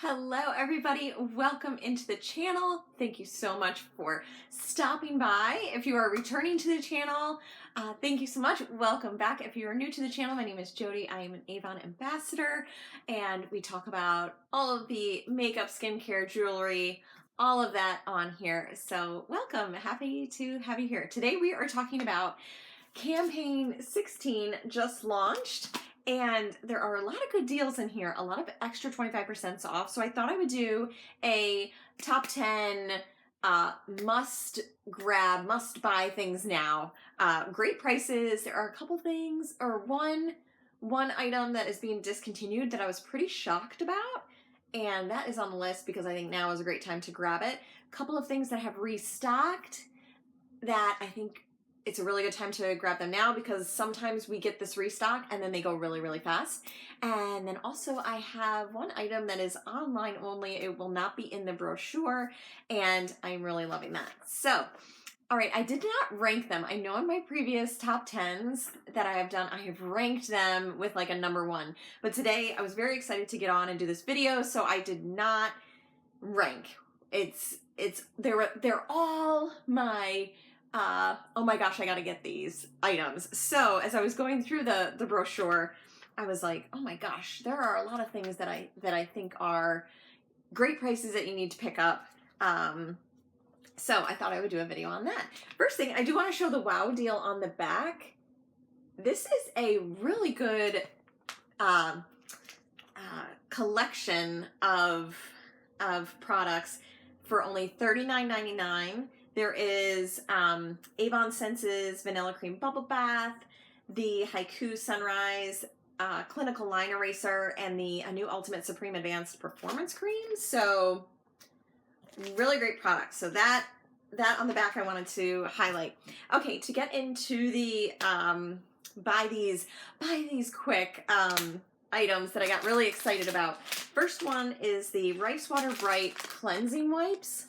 Hello everybody, welcome into the channel. Thank you so much for stopping by. If you are returning to the channel, thank you so much. Welcome back. If you are new to the channel, my name is Jody. I am an Avon ambassador and we talk about all of the makeup, skincare, jewelry, all of that on here. So welcome, happy to have you here. Today we are talking about campaign 16 just launched. And there are a lot of good deals in here, a lot of extra 25% off. So I thought I would do a top 10 must grab, must buy things now. Great prices. There are a couple things, or one item that is being discontinued that I was pretty shocked about. And that is on the list because I think now is a great time to grab it. A couple of things that have restocked that I think it's a really good time to grab them now because sometimes we get this restock and then they go really, really fast. And then also I have one item that is online only. It will not be in the brochure and I'm really loving that. So, all right, I did not rank them. I know in my previous top 10s that I have done, I have ranked them with like a number one. But today I was very excited to get on and do this video, so I did not rank. They're all my oh my gosh, I gotta get these items. So as I was going through the brochure, I was like, oh my gosh, there are a lot of things that I think are great prices that you need to pick up. So I thought I would do a video on that. First thing, I do want to show the wow deal on the back. This is a really good collection of products for only $39.99. There is Avon Senses Vanilla Cream Bubble Bath, the Haiku Sunrise Clinical Line Eraser, and the new Ultimate Supreme Advanced Performance Cream. So really great products. So that on the back I wanted to highlight. Okay, to get into the buy these quick items that I got really excited about. First one is the Rice Water Bright Cleansing Wipes.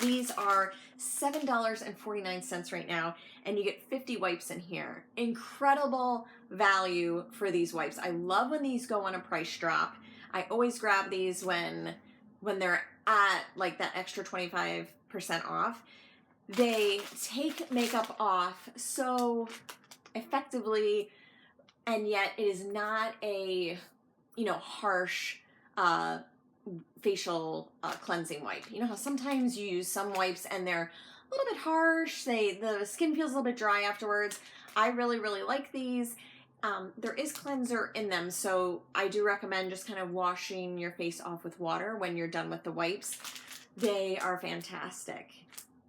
These are $7.49 right now, and you get 50 wipes in here. Incredible value for these wipes. I love when these go on a price drop. I always grab these when they're at like that extra 25% off. They take makeup off so effectively, and yet it is not a, harsh facial cleansing wipe. You know how sometimes you use some wipes and they're a little bit harsh, the skin feels a little bit dry afterwards. I really, really like these. There is cleanser in them, so I do recommend just kind of washing your face off with water when you're done with the wipes. They are fantastic.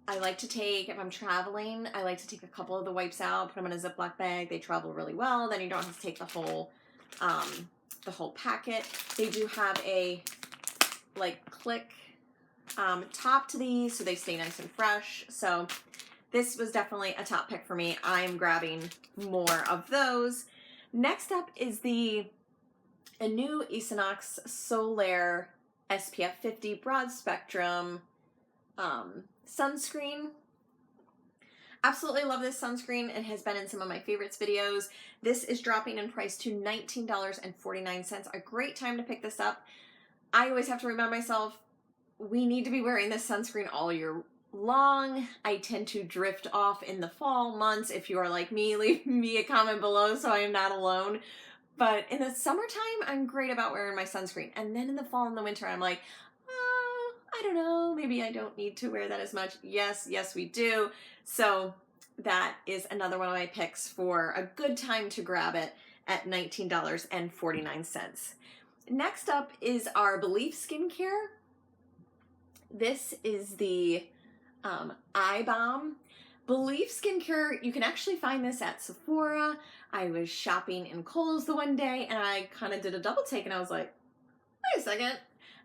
I like to take, if I'm traveling, I like to take a couple of the wipes out, put them in a Ziploc bag. They travel really well. Then you don't have to take the whole packet. They do have a click top to these so they stay nice and fresh. So this was definitely a top pick for me. I'm grabbing more of those. Next up is the new Equinox Solaire SPF 50 broad spectrum sunscreen. Absolutely love this sunscreen. It has been in some of my favorites videos. This is dropping in price to $19.49. A great time to pick this up. I always have to remind myself, we need to be wearing this sunscreen all year long. I tend to drift off in the fall months. If you are like me, leave me a comment below so I am not alone. But in the summertime, I'm great about wearing my sunscreen. And then in the fall and the winter, I'm like, I don't know, maybe I don't need to wear that as much. Yes, we do. So that is another one of my picks for a good time to grab it at $19.49. Next up is our Belief Skincare. This is the eye balm. Belief Skincare, you can actually find this at Sephora. I was shopping in Kohl's the one day and I kind of did a double take and I was like, wait a second.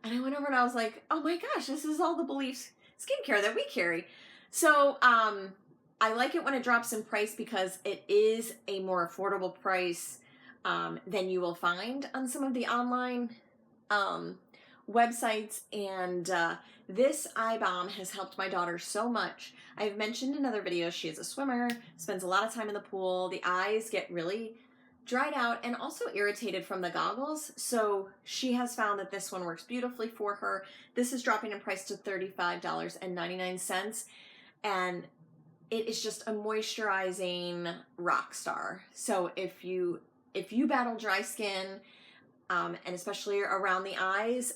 And I went over and I was like, oh my gosh, this is all the Belief Skincare that we carry. So I like it when it drops in price because it is a more affordable price than you will find on some of the online websites. And this eye balm has helped my daughter so much. I've mentioned in other videos, she is a swimmer, spends a lot of time in the pool. The eyes get really dried out and also irritated from the goggles. So she has found that this one works beautifully for her. This is dropping in price to $35.99. And it is just a moisturizing rock star. So if you battle dry skin, and especially around the eyes,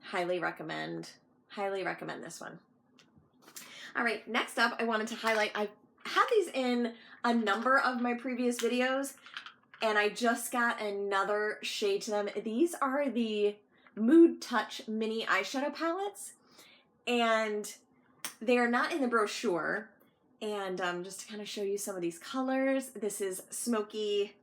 highly recommend this one. All right, next up, I wanted to highlight, I've had these in a number of my previous videos, and I just got another shade to them. These are the Mood Touch mini eyeshadow palettes, and they are not in the brochure. And just to kind of show you some of these colors, this is Smoky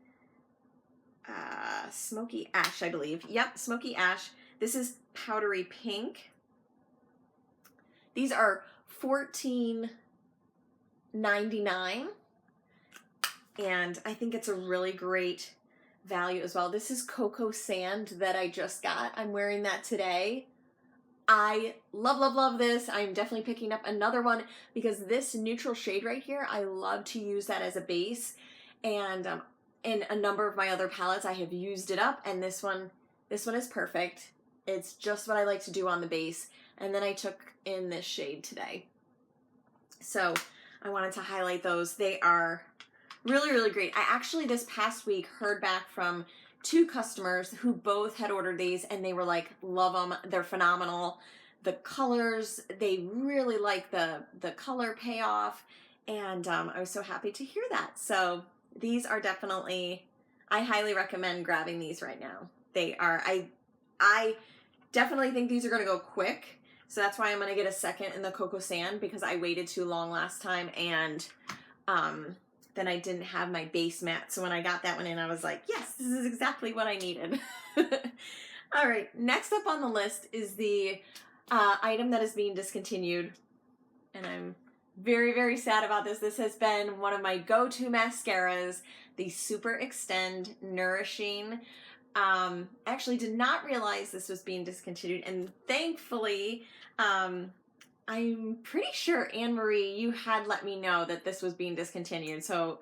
Ash, I believe. Yep, Smoky Ash. This is Powdery Pink. These are $14.99, and I think it's a really great value as well. This is Cocoa Sand that I just got. I'm wearing that today. I love, love, love this. I'm definitely picking up another one because this neutral shade right here, I love to use that as a base. And in a number of my other palettes, I have used it up, and this one is perfect. It's just what I like to do on the base. And then I took in this shade today. So I wanted to highlight those. They are really, really great. I actually this past week heard back from 2 customers who both had ordered these, and they were like, love them, they're phenomenal. The colors, they really like the color payoff, and I was so happy to hear that. So these are definitely, I highly recommend grabbing these right now. They are, I definitely think these are gonna go quick, so that's why I'm gonna get a second in the Cocoa Sand, because I waited too long last time, and then I didn't have my base matte. So when I got that one in, I was like, yes, this is exactly what I needed. All right, next up on the list is the item that is being discontinued. And I'm very, very sad about this. This has been one of my go-to mascaras, the Super Extend Nourishing. Actually did not realize this was being discontinued. And thankfully, I'm pretty sure, Anne-Marie, you had let me know that this was being discontinued. So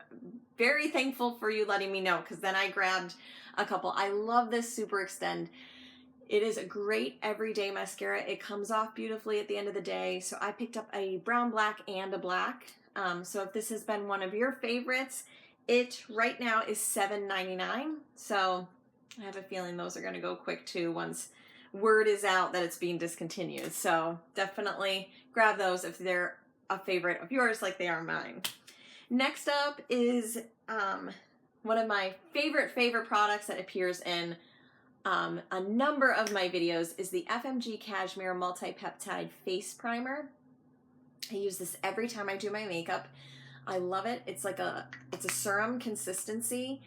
very thankful for you letting me know, because then I grabbed a couple. I love this Super Extend. It is a great everyday mascara. It comes off beautifully at the end of the day. So I picked up a brown, black, and a black. So if this has been one of your favorites, it right now is $7.99. So I have a feeling those are going to go quick too once word is out that it's being discontinued. So definitely grab those if they're a favorite of yours like they are mine. Next up is one of my favorite products that appears in a number of my videos is the FMG Cashmere Multi-Peptide Face Primer. I use this every time I do my makeup. I love it. It's a serum consistency,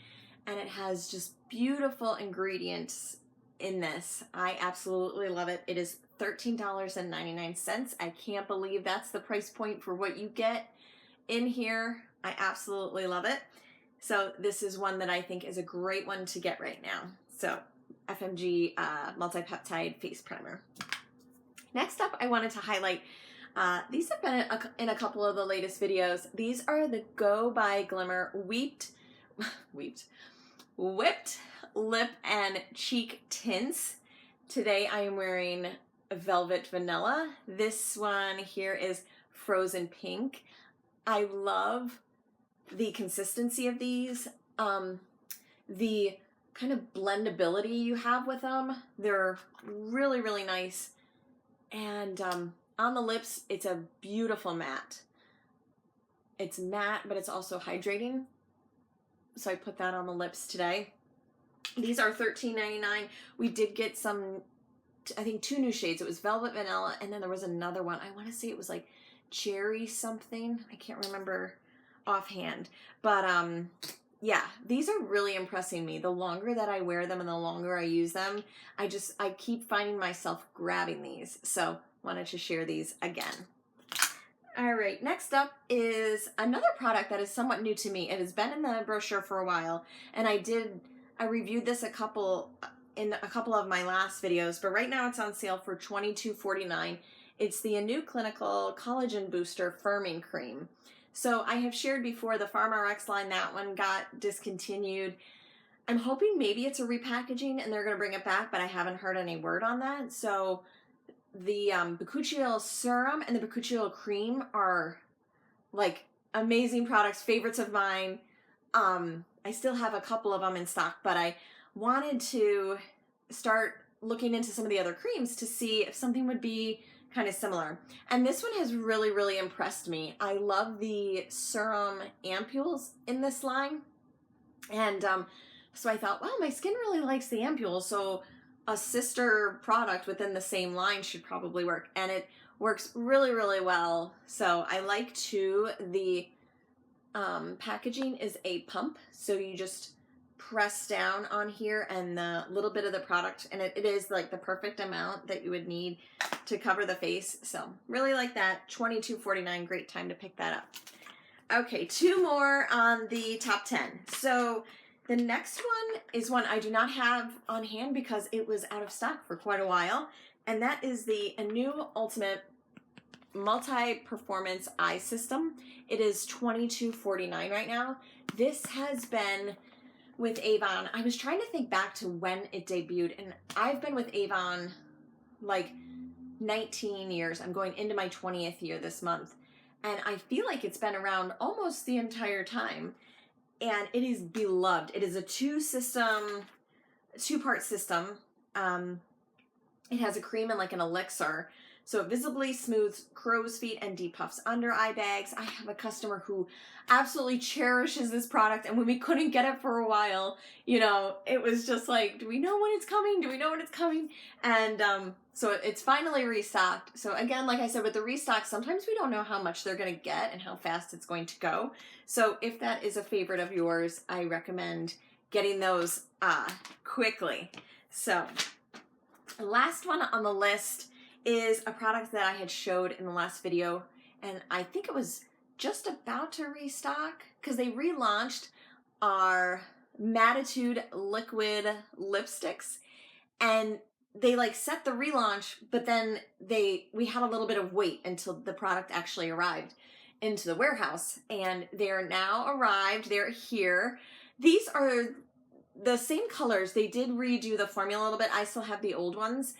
and it has just beautiful ingredients in this. I absolutely love it. It is $13.99. I can't believe that's the price point for what you get in here. I absolutely love it. So this is one that I think is a great one to get right now. So FMG Multi-Peptide Face Primer. Next up, I wanted to highlight, these have been in a couple of the latest videos. These are the Go by Glimmer Whipped Lip and Cheek Tints. Today I am wearing Velvet Vanilla. This one here is Frozen Pink. I love the consistency of these. The kind of blendability you have with them. They're really, really nice. And on the lips, it's a beautiful matte. It's matte, but it's also hydrating. So I put that on the lips today. These are $13.99. We did get some, I think 2 new shades. It was Velvet Vanilla, and then there was another one. I want to say it was like Cherry something. I can't remember offhand. But yeah, these are really impressing me. The longer that I wear them and the longer I use them, I keep finding myself grabbing these. So wanted to share these again. All right, next up is another product that is somewhat new to me. It has been in the brochure for a while, and I reviewed this in a couple of my last videos, but right now it's on sale for $22.49. It's the New Clinical Collagen Booster Firming Cream. So I have shared before the PharmRx line, that one got discontinued. I'm hoping maybe it's a repackaging and they're going to bring it back, but I haven't heard any word on that. So the Bakuchiol serum and the Bakuchiol cream are like amazing products, favorites of mine. I still have a couple of them in stock, but I wanted to start looking into some of the other creams to see if something would be kind of similar. And this one has really, really impressed me. I love the serum ampules in this line. And so I thought, wow, my skin really likes the ampules, so a sister product within the same line should probably work. And it works really, really well. So I like too, the packaging is a pump. So you just press down on here and the little bit of the product, and it is like the perfect amount that you would need to cover the face. So really like that. $22.49, great time to pick that up. Okay, 2 more on the top 10. So the next one is one I do not have on hand because it was out of stock for quite a while, and that is the Anu Ultimate Multi-Performance Eye System. It is $22.49 right now. This has been with Avon. I was trying to think back to when it debuted, and I've been with Avon like 19 years. I'm going into my 20th year this month, and I feel like it's been around almost the entire time. And it is beloved. It is a two-part system. It has a cream and like an elixir. So it visibly smooths crow's feet and depuffs under eye bags. I have a customer who absolutely cherishes this product, and when we couldn't get it for a while, you know, it was just like, do we know when it's coming? Do we know when it's coming? And so it's finally restocked. So again, like I said, with the restock, sometimes we don't know how much they're going to get and how fast it's going to go. So if that is a favorite of yours, I recommend getting those quickly. So the last one on the list is a product that I had showed in the last video, and I think it was just about to restock because they relaunched our Matitude liquid lipsticks, and they like set the relaunch, but then we had a little bit of wait until the product actually arrived into the warehouse, and they are now arrived. They're here. These are the same colors. They did redo the formula a little bit. I still have the old ones.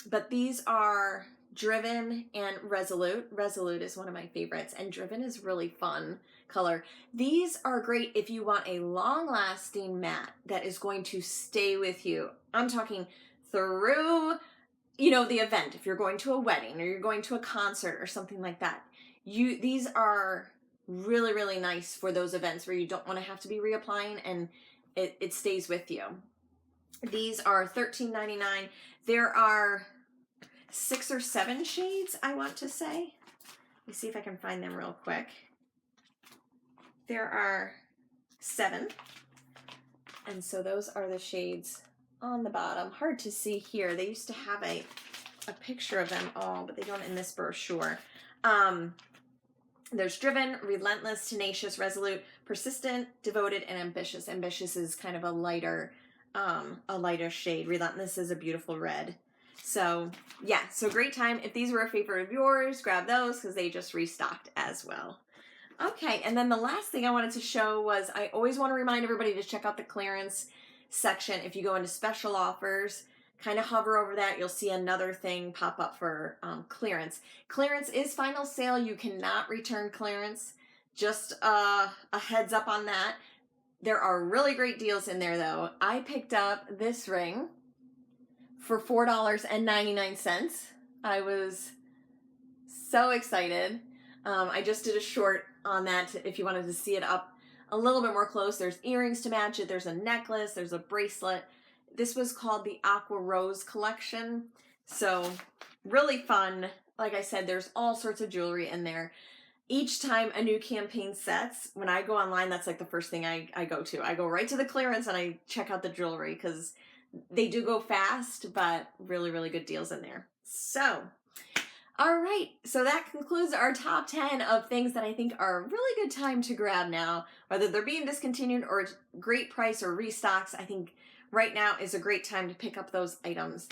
But these are Driven and Resolute. Resolute is one of my favorites, and Driven is really fun color. These are great if you want a long-lasting matte that is going to stay with you. I'm talking through, you know, the event. If you're going to a wedding or you're going to a concert or something like that, these are really, really nice for those events where you don't want to have to be reapplying, and it stays with you. These are $13.99. There are 6 or 7 shades, I want to say. Let me see if I can find them real quick. There are 7. And so those are the shades on the bottom. Hard to see here. They used to have a picture of them all, but they don't in this brochure. There's Driven, Relentless, Tenacious, Resolute, Persistent, Devoted, and Ambitious. Ambitious is kind of a lighter shade. Relentless is a beautiful red. So yeah, so great time. If these were a favorite of yours, grab those because they just restocked as well. Okay, and then the last thing I wanted to show was, I always want to remind everybody to check out the clearance section. If you go into special offers, kind of hover over that, you'll see another thing pop up for clearance. Clearance is final sale. You cannot return clearance. Just a heads up on that. There are really great deals in there though. I picked up this ring for $4.99. I was so excited. I just did a short on that if you wanted to see it up a little bit more close. There's earrings to match it. There's a necklace. There's a bracelet. This was called the Aqua Rose collection. So really fun. Like I said, there's all sorts of jewelry in there. Each time a new campaign sets, when I go online, that's like the first thing I go to. I go right to the clearance and I check out the jewelry because they do go fast, but really, really good deals in there. So, all right. So that concludes our top 10 of things that I think are a really good time to grab now, whether they're being discontinued or great price or restocks. I think right now is a great time to pick up those items.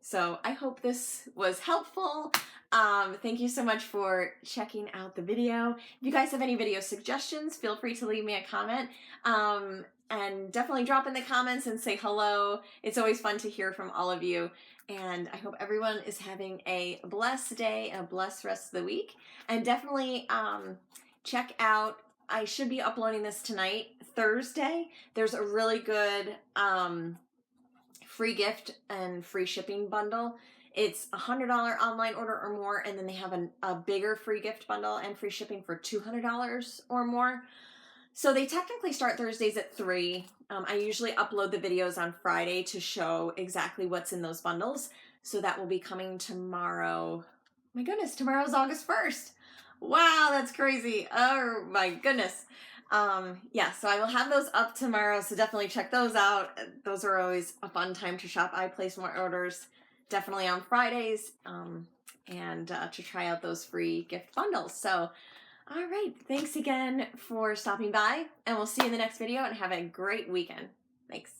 So I hope this was helpful. Thank you so much for checking out the video. If you guys have any video suggestions, feel free to leave me a comment. And definitely drop in the comments and say hello. It's always fun to hear from all of you. And I hope everyone is having a blessed day, a blessed rest of the week. And definitely check out, I should be uploading this tonight, Thursday. There's a really good free gift and free shipping bundle. It's $100 online order or more, and then they have a bigger free gift bundle and free shipping for $200 or more. So they technically start Thursdays at 3. I usually upload the videos on Friday to show exactly what's in those bundles. So that will be coming tomorrow. My goodness, tomorrow's August 1st. Wow, that's crazy. Oh my goodness. Yeah, so I will have those up tomorrow, so definitely check those out. Those are always a fun time to shop. I place more orders definitely on Fridays and to try out those free gift bundles. So, all right, thanks again for stopping by, and we'll see you in the next video, and have a great weekend. Thanks.